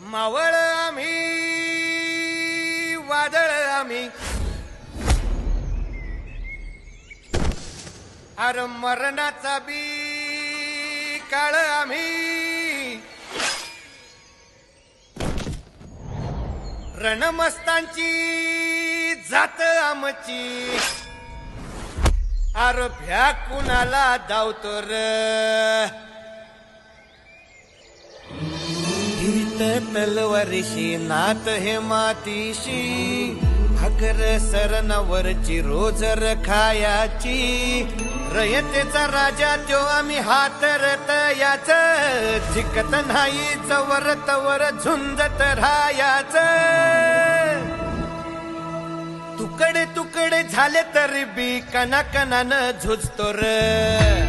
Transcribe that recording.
मावळ आम्ही वादळ आम्ही अर मरणाचा बी काळ आम्ही रणमस्तांची जात आमची अर भ्या कुणाला धावतो र तलवारीशी नात हे मातीशी भाकर सरणावरची रोजर खायाची रयतेचा राजा त्यो आम्ही हातरत याच जिकत नाही जवर तवर झुंजत राहायाच तुकडे तुकडे झाले तरी बी कणाकणानं झुजतो र